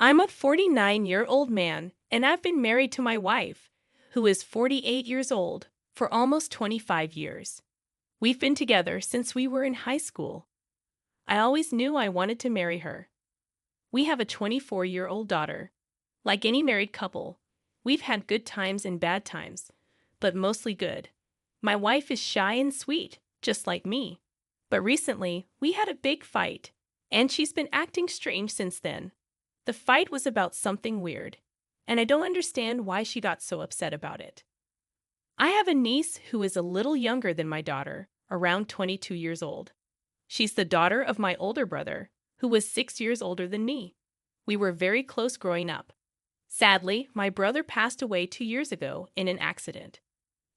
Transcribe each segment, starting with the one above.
I'm a 49-year-old man, and I've been married to my wife, who is 48 years old, for almost 25 years. We've been together since we were in high school. I always knew I wanted to marry her. We have a 24-year-old daughter. Like any married couple, we've had good times and bad times, but mostly good. My wife is shy and sweet, just like me. But recently, we had a big fight, and she's been acting strange since then. The fight was about something weird, and I don't understand why she got so upset about it. I have a niece who is a little younger than my daughter, around 22 years old. She's the daughter of my older brother, who was 6 years older than me. We were very close growing up. Sadly, my brother passed away 2 years ago in an accident.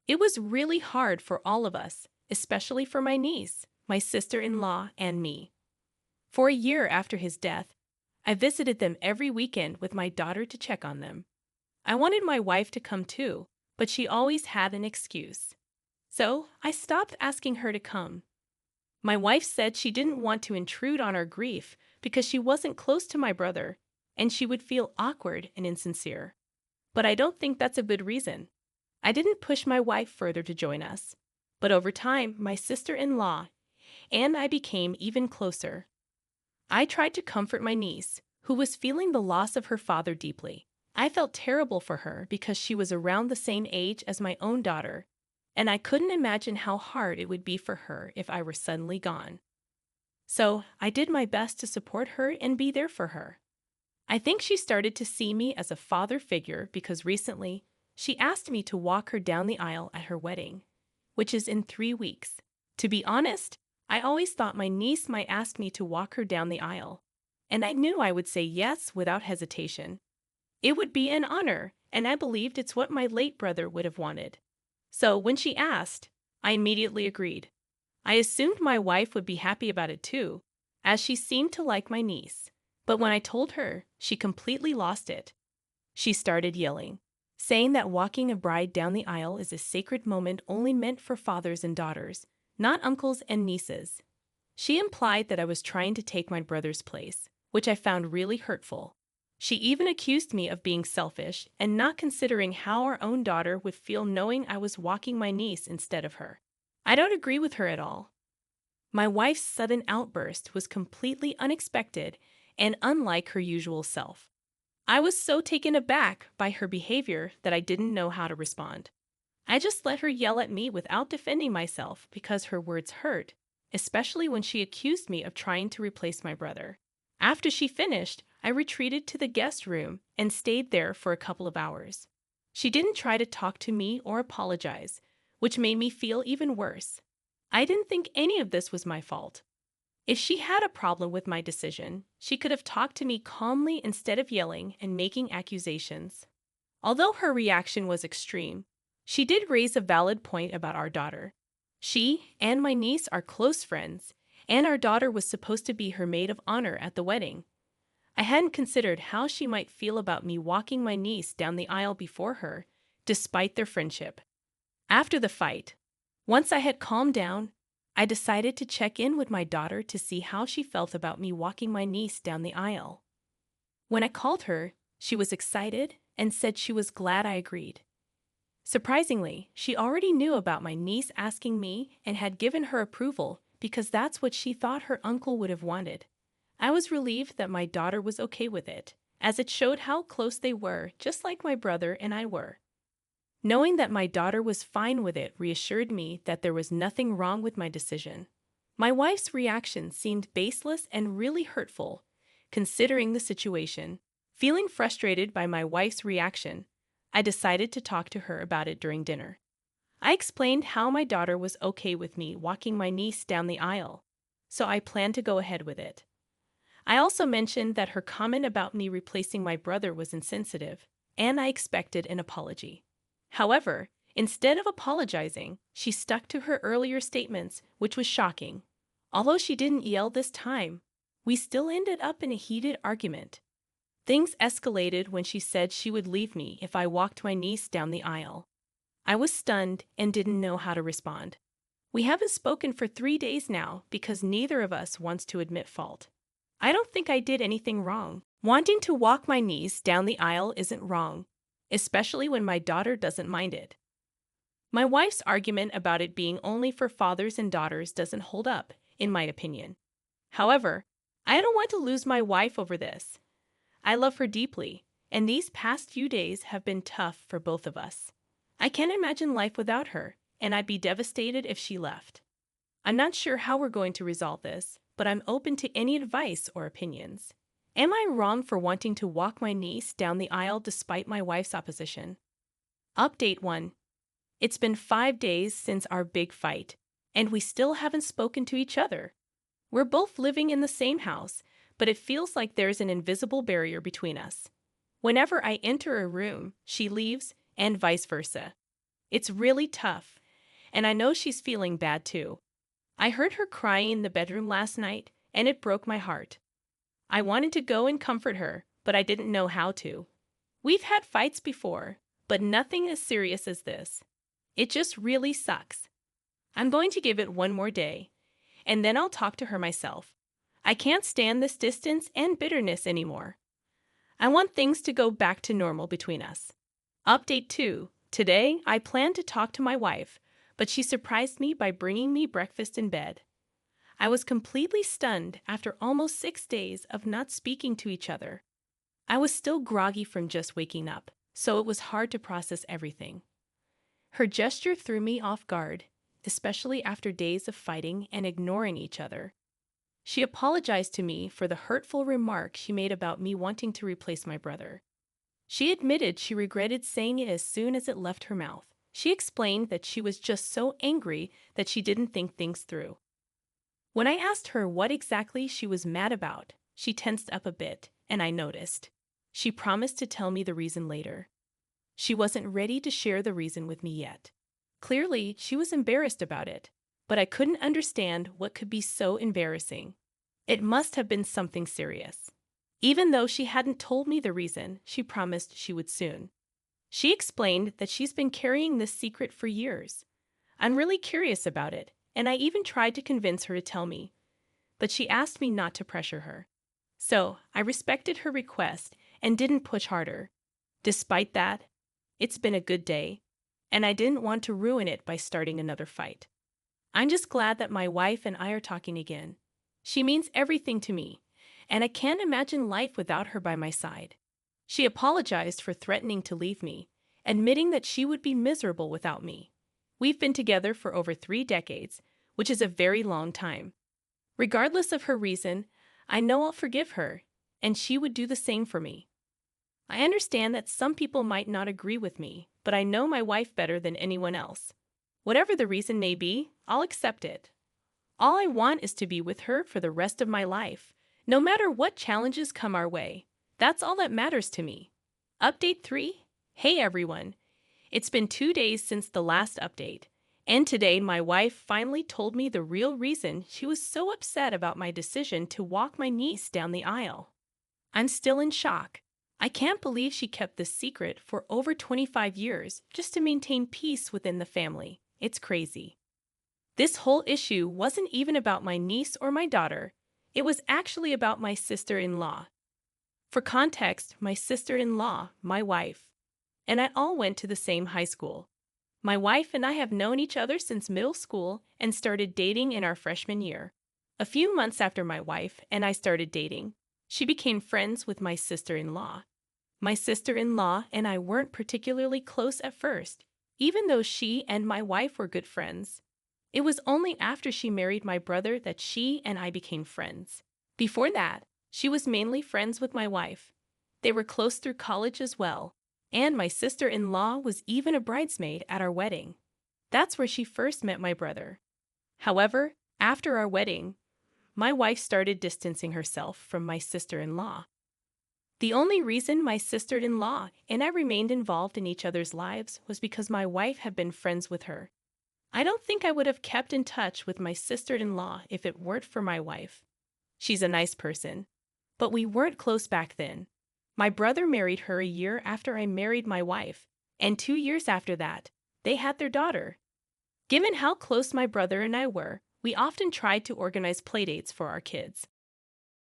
It was really hard for all of us, especially for my niece, my sister-in-law, and me. For a year after his death, I visited them every weekend with my daughter to check on them. I wanted my wife to come too, but she always had an excuse. So I stopped asking her to come. My wife said she didn't want to intrude on our grief because she wasn't close to my brother, and she would feel awkward and insincere. But I don't think that's a good reason. I didn't push my wife further to join us, but over time, my sister-in-law and I became even closer. I tried to comfort my niece, who was feeling the loss of her father deeply. I felt terrible for her because she was around the same age as my own daughter, and I couldn't imagine how hard it would be for her if I were suddenly gone. So I did my best to support her and be there for her. I think she started to see me as a father figure because recently she asked me to walk her down the aisle at her wedding, which is in 3 weeks. To be honest, I always thought my niece might ask me to walk her down the aisle, and I knew I would say yes without hesitation. It would be an honor, and I believed it's what my late brother would have wanted. So when she asked, I immediately agreed. I assumed my wife would be happy about it too, as she seemed to like my niece. But when I told her, she completely lost it. She started yelling, saying that walking a bride down the aisle is a sacred moment only meant for fathers and daughters, not uncles and nieces. She implied that I was trying to take my brother's place, which I found really hurtful. She even accused me of being selfish and not considering how our own daughter would feel knowing I was walking my niece instead of her. I don't agree with her at all. My wife's sudden outburst was completely unexpected and unlike her usual self. I was so taken aback by her behavior that I didn't know how to respond. I just let her yell at me without defending myself because her words hurt, especially when she accused me of trying to replace my brother. After she finished, I retreated to the guest room and stayed there for a couple of hours. She didn't try to talk to me or apologize, which made me feel even worse. I didn't think any of this was my fault. If she had a problem with my decision, she could have talked to me calmly instead of yelling and making accusations. Although her reaction was extreme, she did raise a valid point about our daughter. She and my niece are close friends, and our daughter was supposed to be her maid of honor at the wedding. I hadn't considered how she might feel about me walking my niece down the aisle before her, despite their friendship. After the fight, once I had calmed down, I decided to check in with my daughter to see how she felt about me walking my niece down the aisle. When I called her, she was excited and said she was glad I agreed. Surprisingly, she already knew about my niece asking me and had given her approval because that's what she thought her uncle would have wanted. I was relieved that my daughter was okay with it, as it showed how close they were, just like my brother and I were. Knowing that my daughter was fine with it reassured me that there was nothing wrong with my decision. My wife's reaction seemed baseless and really hurtful, considering the situation. Feeling frustrated by my wife's reaction, I decided to talk to her about it during dinner. I explained how my daughter was okay with me walking my niece down the aisle, so I planned to go ahead with it. I also mentioned that her comment about me replacing my brother was insensitive, and I expected an apology. However, instead of apologizing, she stuck to her earlier statements, which was shocking. Although she didn't yell this time, we still ended up in a heated argument. Things escalated when she said she would leave me if I walked my niece down the aisle. I was stunned and didn't know how to respond. We haven't spoken for 3 days now because neither of us wants to admit fault. I don't think I did anything wrong. Wanting to walk my niece down the aisle isn't wrong, especially when my daughter doesn't mind it. My wife's argument about it being only for fathers and daughters doesn't hold up, in my opinion. However, I don't want to lose my wife over this. I love her deeply, and these past few days have been tough for both of us. I can't imagine life without her, and I'd be devastated if she left. I'm not sure how we're going to resolve this, but I'm open to any advice or opinions. Am I wrong for wanting to walk my niece down the aisle despite my wife's opposition? Update 1. It's been 5 days since our big fight, and we still haven't spoken to each other. We're both living in the same house, but it feels like there's an invisible barrier between us. Whenever I enter a room, she leaves, and vice versa. It's really tough, and I know she's feeling bad too. I heard her crying in the bedroom last night, and it broke my heart. I wanted to go and comfort her, but I didn't know how to. We've had fights before, but nothing as serious as this. It just really sucks. I'm going to give it one more day, and then I'll talk to her myself. I can't stand this distance and bitterness anymore. I want things to go back to normal between us. Update 2. Today, I planned to talk to my wife, but she surprised me by bringing me breakfast in bed. I was completely stunned after almost 6 days of not speaking to each other. I was still groggy from just waking up, so it was hard to process everything. Her gesture threw me off guard, especially after days of fighting and ignoring each other. She apologized to me for the hurtful remark she made about me wanting to replace my brother. She admitted she regretted saying it as soon as it left her mouth. She explained that she was just so angry that she didn't think things through. When I asked her what exactly she was mad about, she tensed up a bit, and I noticed. She promised to tell me the reason later. She wasn't ready to share the reason with me yet. Clearly, she was embarrassed about it, but I couldn't understand what could be so embarrassing. It must have been something serious. Even though she hadn't told me the reason, she promised she would soon. She explained that she's been carrying this secret for years. I'm really curious about it, and I even tried to convince her to tell me, but she asked me not to pressure her. So, I respected her request and didn't push harder. Despite that, it's been a good day, and I didn't want to ruin it by starting another fight. I'm just glad that my wife and I are talking again. She means everything to me, and I can't imagine life without her by my side. She apologized for threatening to leave me, admitting that she would be miserable without me. We've been together for over 3 decades, which is a very long time. Regardless of her reason, I know I'll forgive her, and she would do the same for me. I understand that some people might not agree with me, but I know my wife better than anyone else. Whatever the reason may be, I'll accept it. All I want is to be with her for the rest of my life, no matter what challenges come our way. That's all that matters to me. Update 3. Hey everyone. It's been 2 days since the last update, and today my wife finally told me the real reason she was so upset about my decision to walk my niece down the aisle. I'm still in shock. I can't believe she kept this secret for over 25 years just to maintain peace within the family. It's crazy. This whole issue wasn't even about my niece or my daughter. It was actually about my sister-in-law. For context, my sister-in-law, my wife, and I all went to the same high school. My wife and I have known each other since middle school and started dating in our freshman year. A few months after my wife and I started dating, she became friends with my sister-in-law. My sister-in-law and I weren't particularly close at first, even though she and my wife were good friends. It was only after she married my brother that she and I became friends. Before that, she was mainly friends with my wife. They were close through college as well, and my sister-in-law was even a bridesmaid at our wedding. That's where she first met my brother. However, after our wedding, my wife started distancing herself from my sister-in-law. The only reason my sister-in-law and I remained involved in each other's lives was because my wife had been friends with her. I don't think I would have kept in touch with my sister-in-law if it weren't for my wife. She's a nice person, but we weren't close back then. My brother married her a year after I married my wife, and 2 years after that, they had their daughter. Given how close my brother and I were, we often tried to organize playdates for our kids.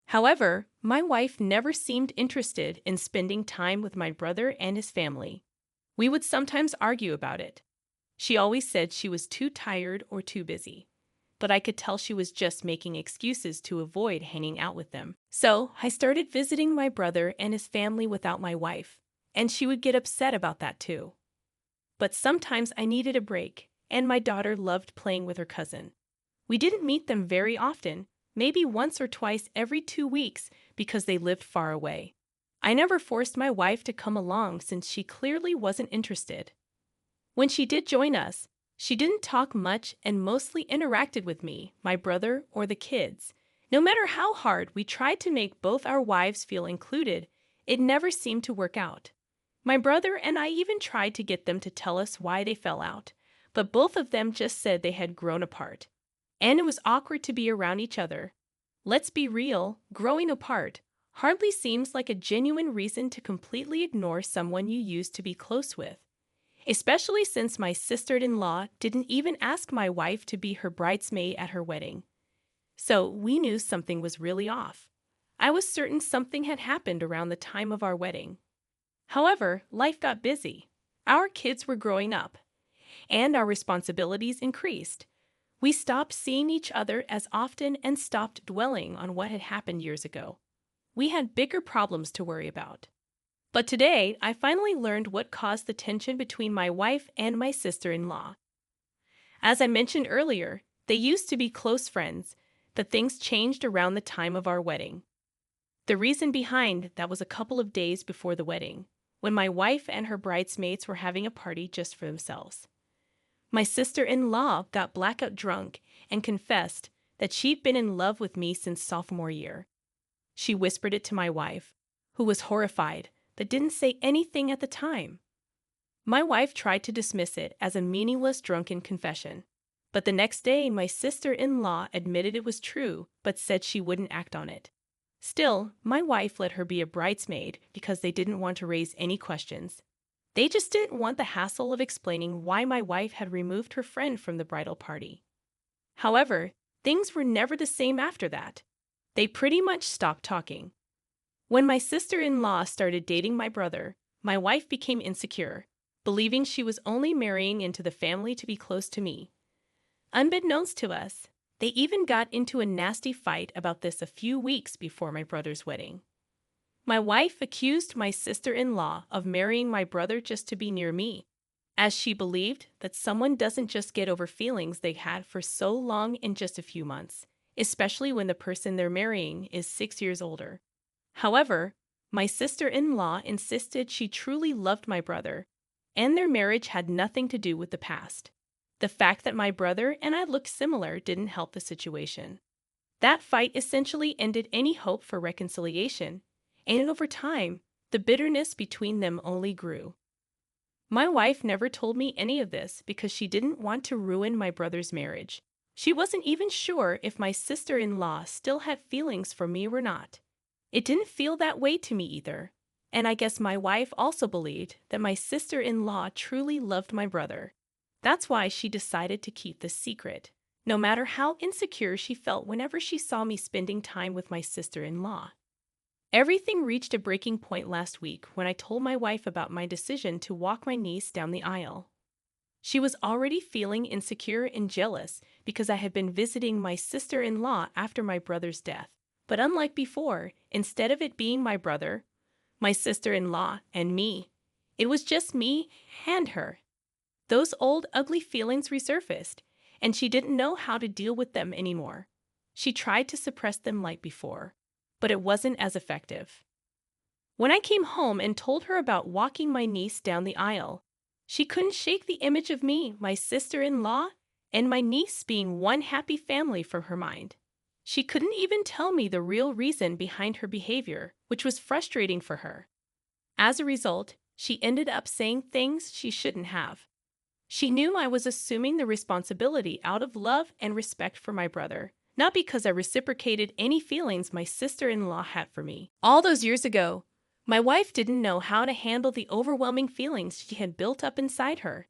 However, my wife never seemed interested in spending time with my brother and his family. We would sometimes argue about it. She always said she was too tired or too busy, but I could tell she was just making excuses to avoid hanging out with them. So I started visiting my brother and his family without my wife, and she would get upset about that too. But sometimes I needed a break, and my daughter loved playing with her cousin. We didn't meet them very often, maybe once or twice every 2 weeks because they lived far away. I never forced my wife to come along since she clearly wasn't interested. When she did join us, she didn't talk much and mostly interacted with me, my brother, or the kids. No matter how hard we tried to make both our wives feel included, it never seemed to work out. My brother and I even tried to get them to tell us why they fell out, but both of them just said they had grown apart. And it was awkward to be around each other. Let's be real, growing apart hardly seems like a genuine reason to completely ignore someone you used to be close with. Especially since my sister-in-law didn't even ask my wife to be her bridesmaid at her wedding. So we knew something was really off. I was certain something had happened around the time of our wedding. However, life got busy. Our kids were growing up, and our responsibilities increased. We stopped seeing each other as often and stopped dwelling on what had happened years ago. We had bigger problems to worry about. But today, I finally learned what caused the tension between my wife and my sister-in-law. As I mentioned earlier, they used to be close friends, but things changed around the time of our wedding. The reason behind that was a couple of days before the wedding, when my wife and her bridesmaids were having a party just for themselves. My sister-in-law got blackout drunk and confessed that she'd been in love with me since sophomore year. She whispered it to my wife, who was horrified, but didn't say anything at the time. My wife tried to dismiss it as a meaningless drunken confession, but the next day my sister-in-law admitted it was true but said she wouldn't act on it. Still, my wife let her be a bridesmaid because they didn't want to raise any questions. They just didn't want the hassle of explaining why my wife had removed her friend from the bridal party. However, things were never the same after that. They pretty much stopped talking. When my sister-in-law started dating my brother, my wife became insecure, believing she was only marrying into the family to be close to me. Unbeknownst to us, they even got into a nasty fight about this a few weeks before my brother's wedding. My wife accused my sister-in-law of marrying my brother just to be near me, as she believed that someone doesn't just get over feelings they had for so long in just a few months, especially when the person they're marrying is 6 years older. However, my sister-in-law insisted she truly loved my brother, and their marriage had nothing to do with the past. The fact that my brother and I looked similar didn't help the situation. That fight essentially ended any hope for reconciliation, and over time, the bitterness between them only grew. My wife never told me any of this because she didn't want to ruin my brother's marriage. She wasn't even sure if my sister-in-law still had feelings for me or not. It didn't feel that way to me either, and I guess my wife also believed that my sister-in-law truly loved my brother. That's why she decided to keep this secret, no matter how insecure she felt whenever she saw me spending time with my sister-in-law. Everything reached a breaking point last week when I told my wife about my decision to walk my niece down the aisle. She was already feeling insecure and jealous because I had been visiting my sister-in-law after my brother's death. But unlike before, instead of it being my brother, my sister-in-law, and me, it was just me and her. Those old ugly feelings resurfaced, and she didn't know how to deal with them anymore. She tried to suppress them like before, but it wasn't as effective. When I came home and told her about walking my niece down the aisle, she couldn't shake the image of me, my sister-in-law, and my niece being one happy family from her mind. She couldn't even tell me the real reason behind her behavior, which was frustrating for her. As a result, she ended up saying things she shouldn't have. She knew I was assuming the responsibility out of love and respect for my brother, not because I reciprocated any feelings my sister-in-law had for me. All those years ago, my wife didn't know how to handle the overwhelming feelings she had built up inside her.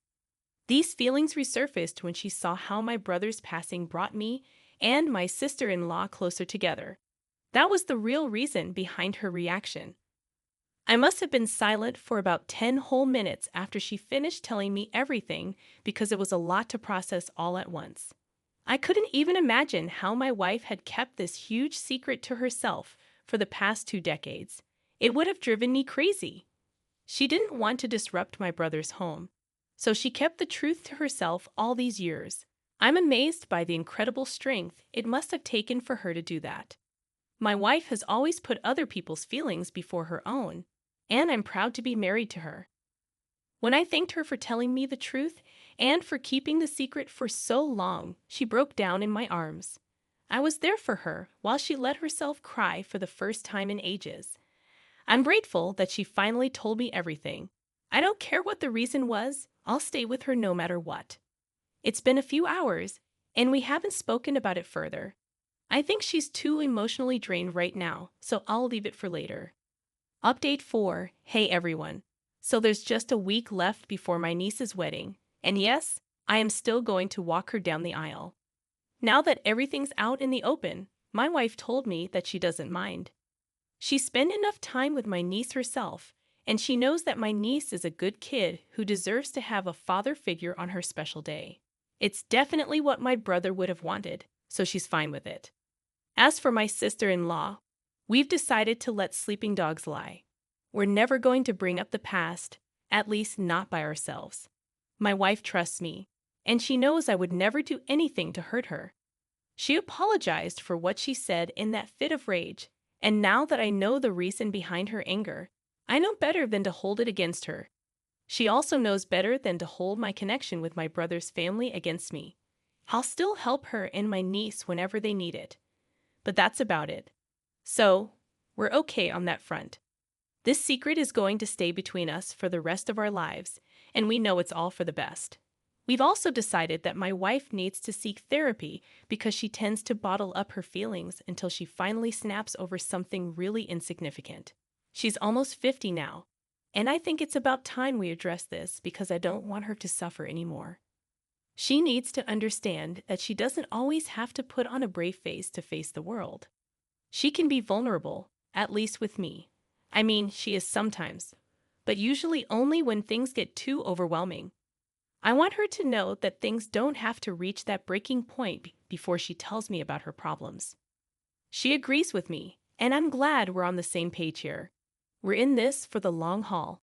These feelings resurfaced when she saw how my brother's passing brought me and my sister-in-law closer together. That was the real reason behind her reaction. I must have been silent for about 10 whole minutes after she finished telling me everything because it was a lot to process all at once. I couldn't even imagine how my wife had kept this huge secret to herself for the past 2 decades. It would have driven me crazy. She didn't want to disrupt my brother's home, so she kept the truth to herself all these years. I'm amazed by the incredible strength it must have taken for her to do that. My wife has always put other people's feelings before her own, and I'm proud to be married to her. When I thanked her for telling me the truth and for keeping the secret for so long, she broke down in my arms. I was there for her while she let herself cry for the first time in ages. I'm grateful that she finally told me everything. I don't care what the reason was, I'll stay with her no matter what. It's been a few hours, and we haven't spoken about it further. I think she's too emotionally drained right now, so I'll leave it for later. Update 4. Hey everyone. So there's just a week left before my niece's wedding, and yes, I am still going to walk her down the aisle. Now that everything's out in the open, my wife told me that she doesn't mind. She spent enough time with my niece herself, and she knows that my niece is a good kid who deserves to have a father figure on her special day. It's definitely what my brother would have wanted, so she's fine with it. As for my sister-in-law, we've decided to let sleeping dogs lie. We're never going to bring up the past, at least not by ourselves. My wife trusts me, and she knows I would never do anything to hurt her. She apologized for what she said in that fit of rage, and now that I know the reason behind her anger, I know better than to hold it against her. She also knows better than to hold my connection with my brother's family against me. I'll still help her and my niece whenever they need it. But that's about it. So, we're okay on that front. This secret is going to stay between us for the rest of our lives, and we know it's all for the best. We've also decided that my wife needs to seek therapy because she tends to bottle up her feelings until she finally snaps over something really insignificant. She's almost 50 now, and I think it's about time we address this because I don't want her to suffer anymore. She needs to understand that she doesn't always have to put on a brave face to face the world. She can be vulnerable, at least with me. I mean, she is sometimes, but usually only when things get too overwhelming. I want her to know that things don't have to reach that breaking point before she tells me about her problems. She agrees with me, and I'm glad we're on the same page here. We're in this for the long haul.